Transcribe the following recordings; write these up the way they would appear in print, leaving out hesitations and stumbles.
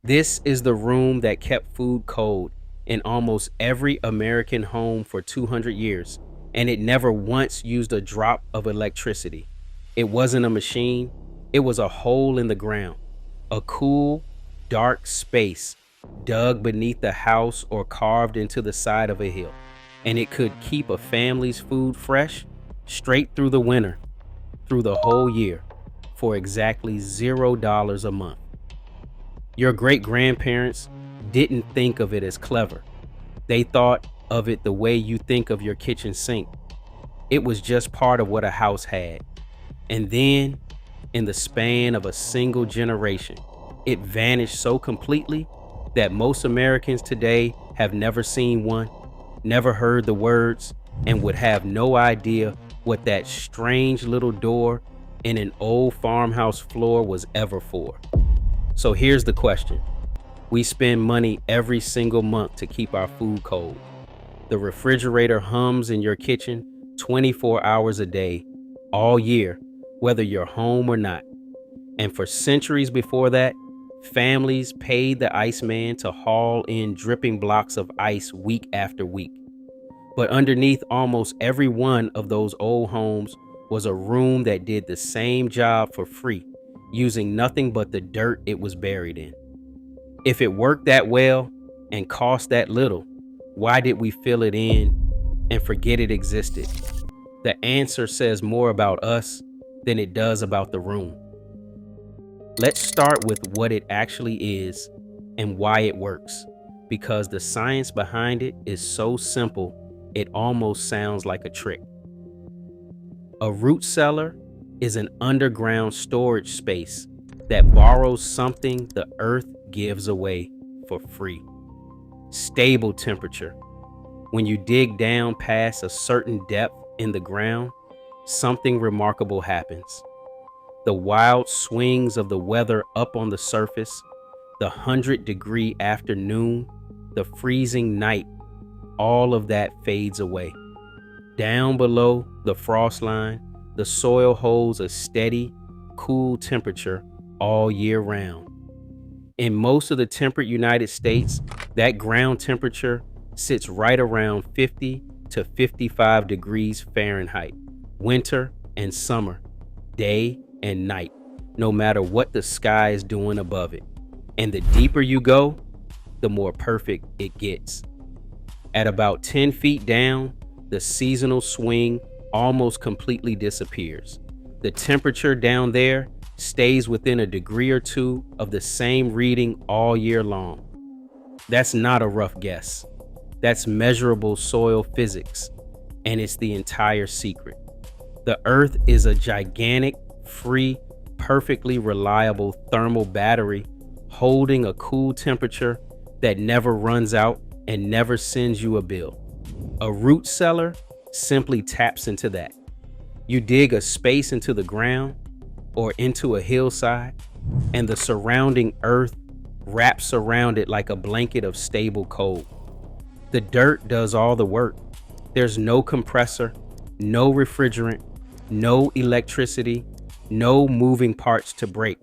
This is the room that kept food cold in almost every American home for 200 years, and it never once used a drop of electricity. It wasn't a machine, it was a hole in the ground, a cool, dark space dug beneath the house or carved into the side of a hill. And it could keep a family's food fresh straight through the winter, through the whole year, for exactly $0 a month. Your great grandparents didn't think of it as clever. They thought of it the way you think of your kitchen sink. It was just part of what a house had. And then, in the span of a single generation, it vanished so completely that most Americans today have never seen one, never heard the words, and would have no idea what that strange little door in an old farmhouse floor was ever for. So here's the question. We spend money every single month to keep our food cold. The refrigerator hums in your kitchen 24 hours a day, all year, whether you're home or not. And for centuries before that, families paid the Iceman to haul in dripping blocks of ice week after week. But underneath almost every one of those old homes was a room that did the same job for free, using nothing but the dirt it was buried in. If it worked that well and cost that little, why did we fill it in and forget it existed? The answer says more about us than it does about the room. Let's start with what it actually is and why it works, because the science behind it is so simple it almost sounds like a trick. A root cellar is an underground storage space that borrows something the earth gives away for free. Stable temperature. When you dig down past a certain depth in the ground, something remarkable happens. The wild swings of the weather up on the surface, the 100-degree afternoon, the freezing night, all of that fades away. Down below the frost line, the soil holds a steady, cool temperature all year round. In most of the temperate United States, that ground temperature sits right around 50 to 55 degrees Fahrenheit, winter and summer, day and night, no matter what the sky is doing above it. And the deeper you go, the more perfect it gets. At about 10 feet down, the seasonal swing almost completely disappears. The temperature down there stays within a degree or two of the same reading all year long. That's not a rough guess. That's measurable soil physics, and it's the entire secret. The Earth is a gigantic, free, perfectly reliable thermal battery holding a cool temperature that never runs out and never sends you a bill. A root cellar simply taps into that. You dig a space into the ground or into a hillside, and the surrounding earth wraps around it like a blanket of stable cold. The dirt does all the work. There's no compressor, no refrigerant, no electricity, no moving parts to break.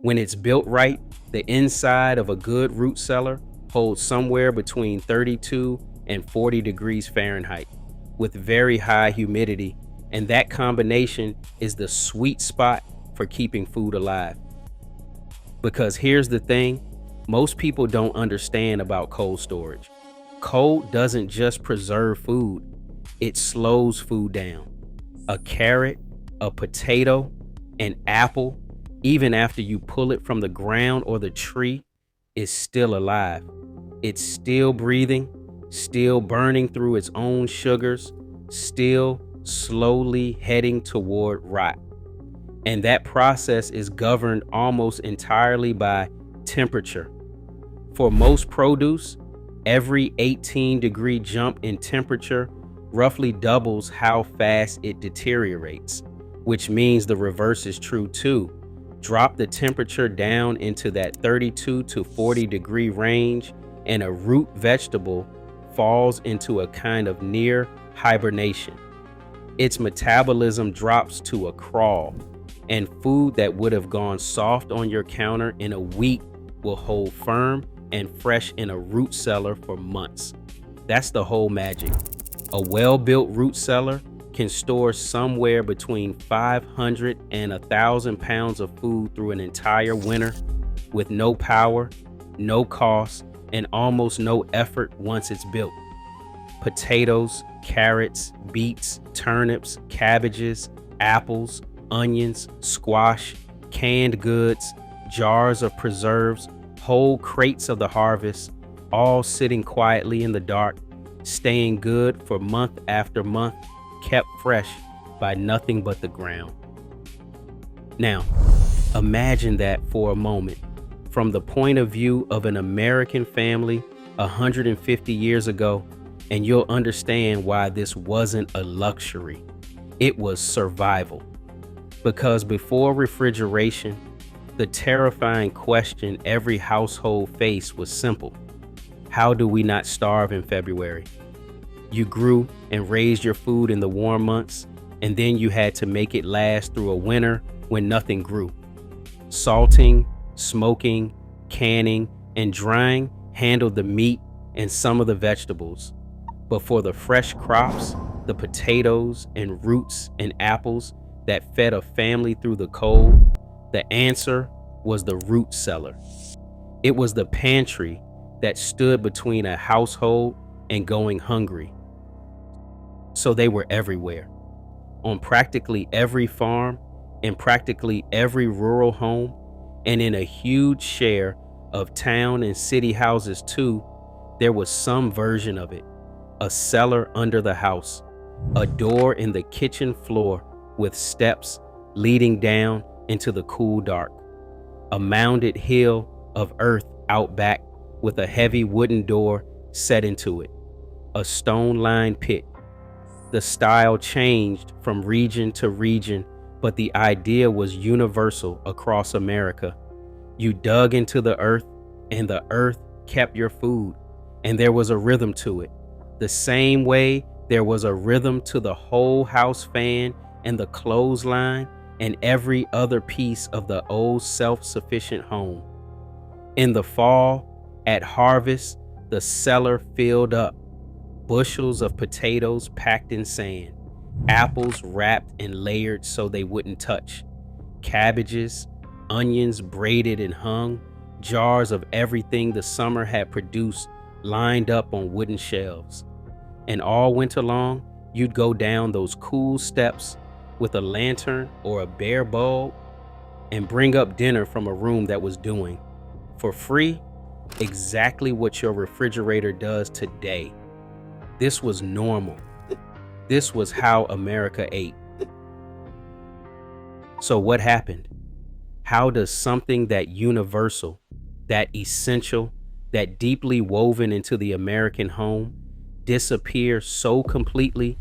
When it's built right, the inside of a good root cellar holds somewhere between 32 and 40 degrees Fahrenheit with very high humidity, and that combination is the sweet spot for keeping food alive. Because here's the thing, most people don't understand about cold storage. Cold doesn't just preserve food, it slows food down. A carrot, a potato, an apple, even after you pull it from the ground or the tree, is still alive. It's still breathing, still burning through its own sugars, still slowly heading toward rot. And that process is governed almost entirely by temperature. For most produce, every 18-degree jump in temperature roughly doubles how fast it deteriorates, which means the reverse is true too. Drop the temperature down into that 32 to 40 degree range, and a root vegetable falls into a kind of near hibernation. Its metabolism drops to a crawl, and food that would have gone soft on your counter in a week will hold firm and fresh in a root cellar for months. That's the whole magic. A well-built root cellar can store somewhere between 500 and 1,000 pounds of food through an entire winter with no power, no cost, and almost no effort once it's built. Potatoes, carrots, beets, turnips, cabbages, apples, onions, squash, canned goods, jars of preserves, whole crates of the harvest, all sitting quietly in the dark, staying good for month after month, kept fresh by nothing but the ground. Now, imagine that for a moment, from the point of view of an American family 150 years ago, and you'll understand why this wasn't a luxury. It was survival. Because before refrigeration, the terrifying question every household faced was simple. How do we not starve in February? You grew and raised your food in the warm months, and then you had to make it last through a winter when nothing grew. Salting, smoking, canning, and drying handled the meat and some of the vegetables. But for the fresh crops, the potatoes and roots and apples that fed a family through the cold, the answer was the root cellar. It was the pantry that stood between a household and going hungry. So they were everywhere. On practically every farm, in practically every rural home, and in a huge share of town and city houses too, there was some version of it. A cellar under the house, a door in the kitchen floor with steps leading down into the cool dark, a mounded hill of earth out back with a heavy wooden door set into it, a stone-lined pit. The style changed from region to region, but the idea was universal across America. You dug into the earth, and the earth kept your food, and there was a rhythm to it. The same way there was a rhythm to the whole house fan and the clothesline and every other piece of the old self-sufficient home. In the fall, at harvest, the cellar filled up. Bushels of potatoes packed in sand, apples wrapped and layered so they wouldn't touch, cabbages, onions braided and hung, jars of everything the summer had produced lined up on wooden shelves. And all winter long, you'd go down those cool steps with a lantern or a bare bulb and bring up dinner from a room that was doing, for free, exactly what your refrigerator does today. This was normal. This was how America ate. So what happened? How does something that universal, that essential, that deeply woven into the American home disappear so completely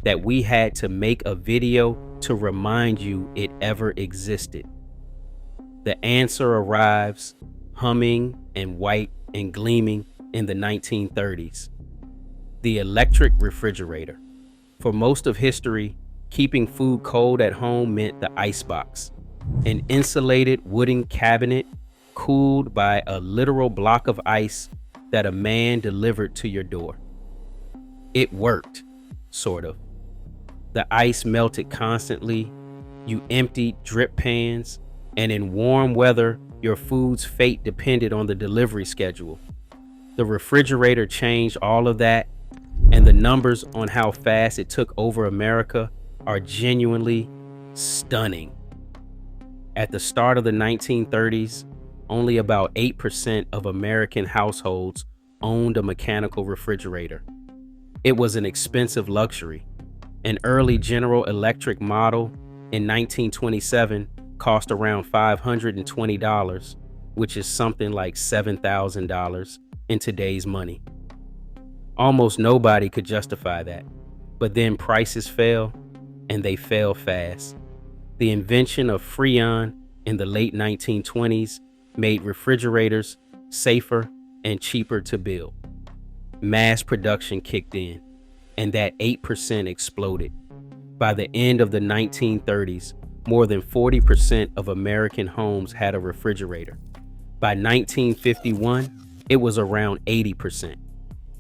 that we had to make a video to remind you it ever existed? The answer arrives, humming and white and gleaming, in the 1930s. The electric refrigerator. For most of history, keeping food cold at home meant the icebox, an insulated wooden cabinet cooled by a literal block of ice that a man delivered to your door. It worked, sort of. The ice melted constantly, you emptied drip pans, and in warm weather, your food's fate depended on the delivery schedule. The refrigerator changed all of that, and the numbers on how fast it took over America are genuinely stunning. At the start of the 1930s, only about 8% of American households owned a mechanical refrigerator. It was an expensive luxury. An early General Electric model in 1927 cost around $520, which is something like $7,000 in today's money. Almost nobody could justify that, but then prices fell, and they fell fast. The invention of Freon in the late 1920s made refrigerators safer and cheaper to build. Mass production kicked in, and that 8% exploded. By the end of the 1930s, more than 40% of American homes had a refrigerator. By 1951, it was around 80%.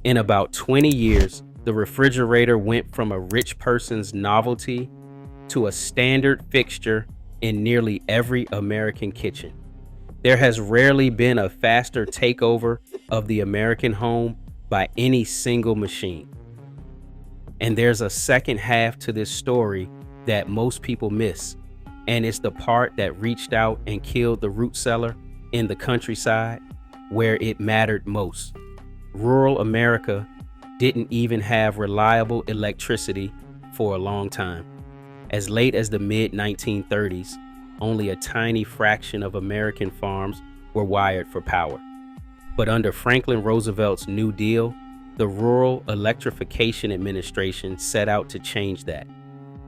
In about 20 years, the refrigerator went from a rich person's novelty to a standard fixture in nearly every American kitchen. There has rarely been a faster takeover of the American home by any single machine. And there's a second half to this story that most people miss, and it's the part that reached out and killed the root cellar in the countryside where it mattered most. Rural America didn't even have reliable electricity for a long time. As late as the mid-1930s, only a tiny fraction of American farms were wired for power. But under Franklin Roosevelt's New Deal, the Rural Electrification Administration set out to change that,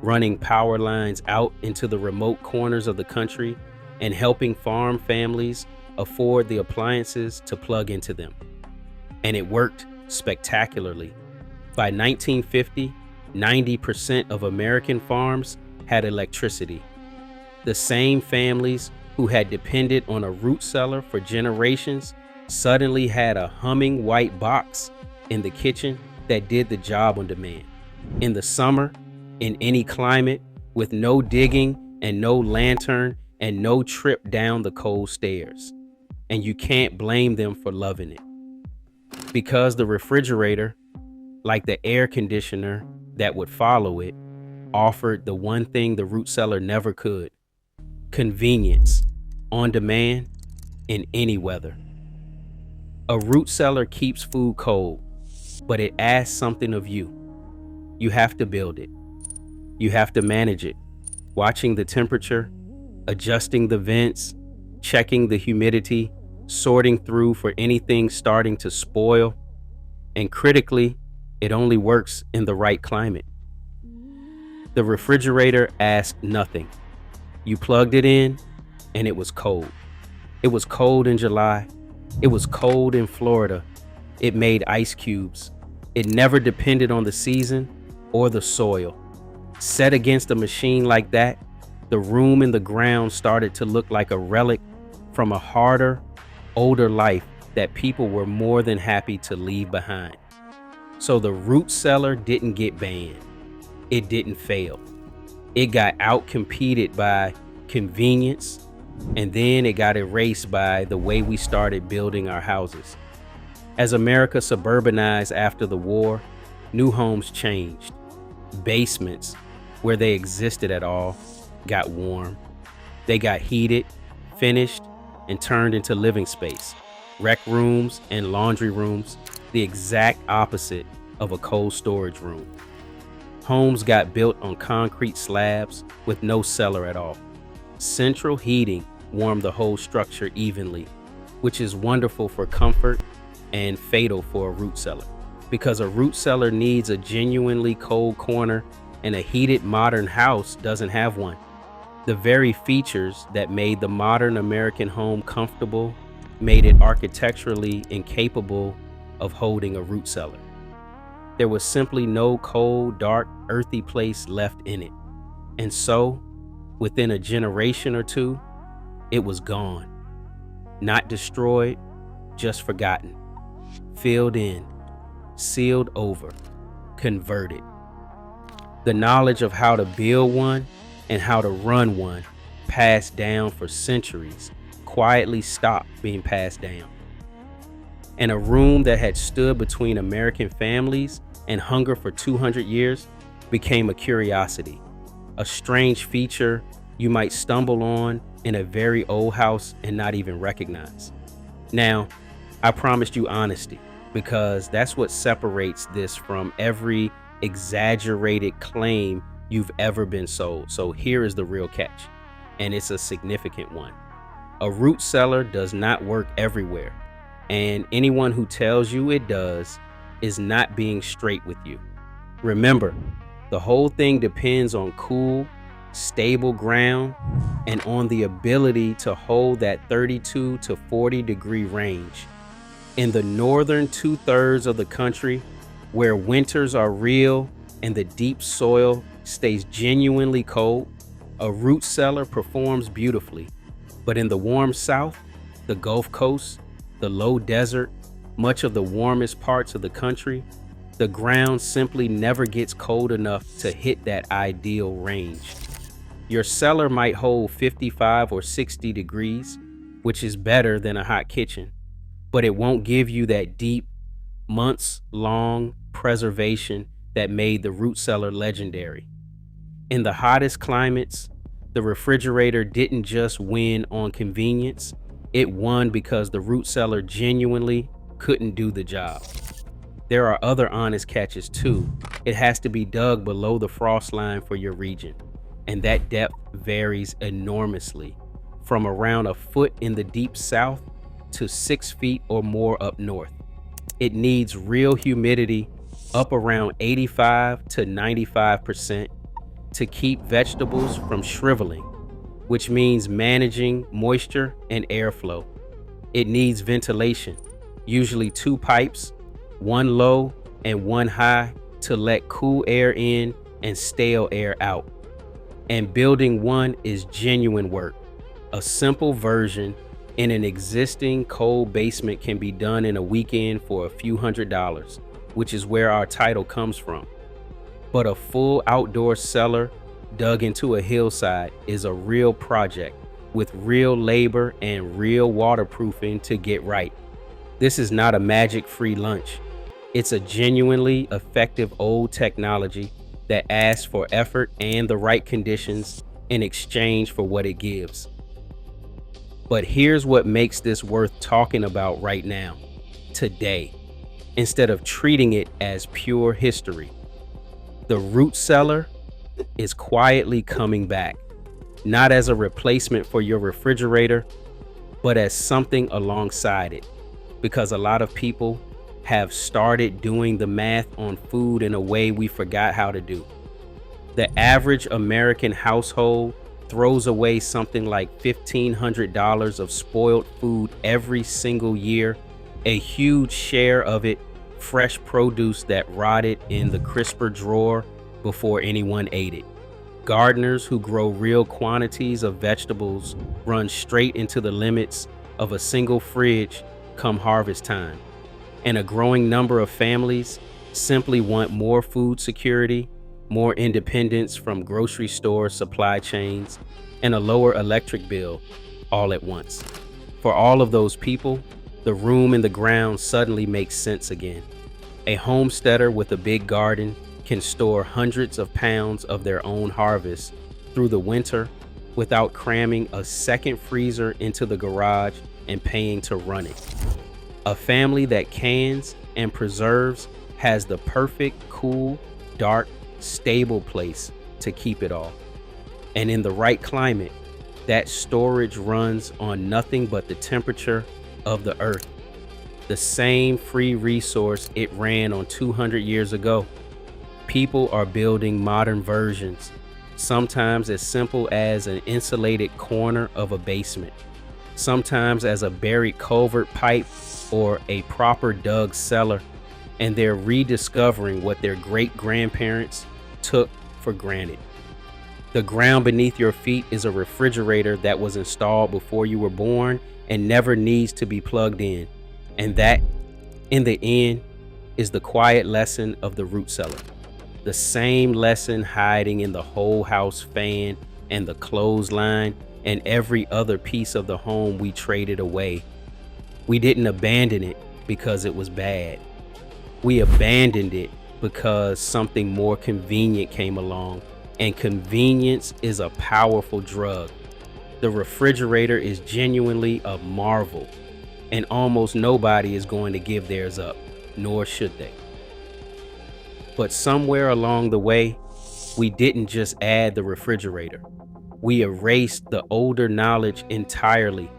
running power lines out into the remote corners of the country and helping farm families afford the appliances to plug into them. And it worked spectacularly. By 1950, 90% of American farms had electricity. The same families who had depended on a root cellar for generations suddenly had a humming white box in the kitchen that did the job on demand. In the summer, in any climate, with no digging and no lantern and no trip down the cold stairs. And you can't blame them for loving it. Because the refrigerator, like the air conditioner that would follow it, offered the one thing the root cellar never could: convenience, on demand, in any weather. A root cellar keeps food cold, but it asks something of you. You have to build it. You have to manage it, watching the temperature, adjusting the vents, checking the humidity, sorting through for anything starting to spoil. And critically, it only works in the right climate. The refrigerator asked nothing. You plugged it in, and it was cold. It was cold in July. It was cold in Florida. It made ice cubes. It never depended on the season or the soil. Set against a machine like that, the room in the ground started to look like a relic from a harder, older life that people were more than happy to leave behind. So the root cellar didn't get banned. It didn't fail. It got outcompeted by convenience, and then it got erased by the way we started building our houses. As America suburbanized after the war, new homes changed. Basements, where they existed at all, got warm. They got heated, finished, and turned into living space. Rec rooms and laundry rooms, the exact opposite of a cold storage room. Homes got built on concrete slabs with no cellar at all. Central heating warmed the whole structure evenly, which is wonderful for comfort and fatal for a root cellar, because a root cellar needs a genuinely cold corner and a heated modern house doesn't have one. The very features that made the modern American home comfortable made it architecturally incapable of holding a root cellar. There was simply no cold, dark, earthy place left in it. And so, within a generation or two, it was gone. Not destroyed, just forgotten. Filled in, sealed over, converted. The knowledge of how to build one and how to run one, passed down for centuries, quietly stopped being passed down. And a room that had stood between American families and hunger for 200 years became a curiosity, a strange feature you might stumble on in a very old house and not even recognize. Now, I promised you honesty, because that's what separates this from every exaggerated claim you've ever been sold. So here is the real catch, and it's a significant one. A root cellar does not work everywhere, and anyone who tells you it does is not being straight with you. Remember, the whole thing depends on cool, stable ground and on the ability to hold that 32 to 40 degree range. In the northern 2/3 of the country, where winters are real and the deep soil stays genuinely cold, a root cellar performs beautifully. But in the warm South, The Gulf Coast, the low desert, much of the warmest parts of the country, the ground simply never gets cold enough to hit that ideal range. Your cellar might hold 55 or 60 degrees, which is better than a hot kitchen, but it won't give you that deep, months-long preservation that made the root cellar legendary. In the hottest climates, the refrigerator didn't just win on convenience, it won because the root cellar genuinely couldn't do the job. There are other honest catches too. It has to be dug below the frost line for your region, and that depth varies enormously, from around a foot in the deep south to 6 feet or more up north. It needs real humidity up around 85 to 95% to keep vegetables from shriveling, which means managing moisture and airflow. It needs ventilation, usually 2 pipes, one low and one high, to let cool air in and stale air out. And building one is genuine work. A simple version in an existing cold basement can be done in a weekend for a few $100s, which is where our title comes from. But a full outdoor cellar dug into a hillside is a real project with real labor and real waterproofing to get right. This is not a magic-free lunch. It's a genuinely effective old technology that asks for effort and the right conditions in exchange for what it gives. But here's what makes this worth talking about right now, today, instead of treating it as pure history. The root cellar is quietly coming back, not as a replacement for your refrigerator, but as something alongside it, because a lot of people have started doing the math on food in a way we forgot how to do. The average American household throws away something like $1,500 of spoiled food every single year, a huge share of it fresh produce that rotted in the crisper drawer before anyone ate it. Gardeners who grow real quantities of vegetables run straight into the limits of a single fridge come harvest time. And a growing number of families simply want more food security, more independence from grocery store supply chains, and a lower electric bill all at once. For all of those people, the room in the ground suddenly makes sense again. A homesteader with a big garden can store hundreds of pounds of their own harvest through the winter without cramming a second freezer into the garage and paying to run it. A family that cans and preserves has the perfect, cool, dark, stable place to keep it all. And in the right climate, that storage runs on nothing but the temperature of the earth, the same free resource it ran on 200 years ago. People are building modern versions, sometimes as simple as an insulated corner of a basement, sometimes as a buried culvert pipe or a proper dug cellar, and they're rediscovering what their great-grandparents took for granted. The ground beneath your feet is a refrigerator that was installed before you were born and never needs to be plugged in. And that, in the end, is the quiet lesson of the root cellar. The same lesson hiding in the whole house fan and the clothesline and every other piece of the home we traded away. We didn't abandon it because it was bad. We abandoned it because something more convenient came along, and convenience is a powerful drug. The refrigerator is genuinely a marvel, and almost nobody is going to give theirs up, nor should they. But somewhere along the way, we didn't just add the refrigerator. We erased the older knowledge entirely,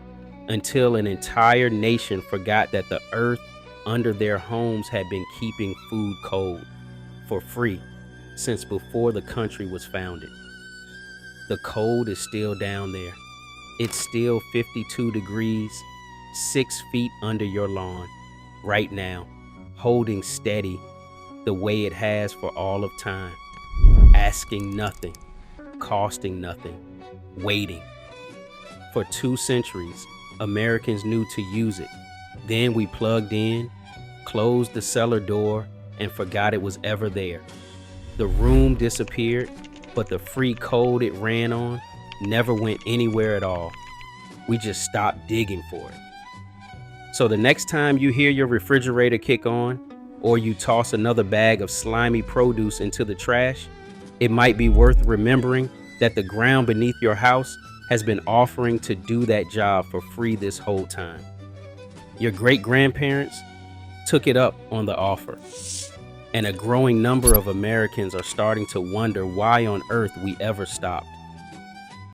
until an entire nation forgot that the earth under their homes had been keeping food cold for free since before the country was founded. The cold is still down there. It's still 52 degrees, 6 feet under your lawn, right now, holding steady the way it has for all of time, asking nothing, costing nothing, waiting. For 2 centuries, Americans knew to use it. Then we plugged in, closed the cellar door, and forgot it was ever there. The room disappeared, but the free code it ran on never went anywhere at all. We just stopped digging for it. So the next time you hear your refrigerator kick on, or you toss another bag of slimy produce into the trash, it might be worth remembering that the ground beneath your house has been offering to do that job for free this whole time. Your great-grandparents took it up on the offer, and a growing number of Americans are starting to wonder why on earth we ever stopped.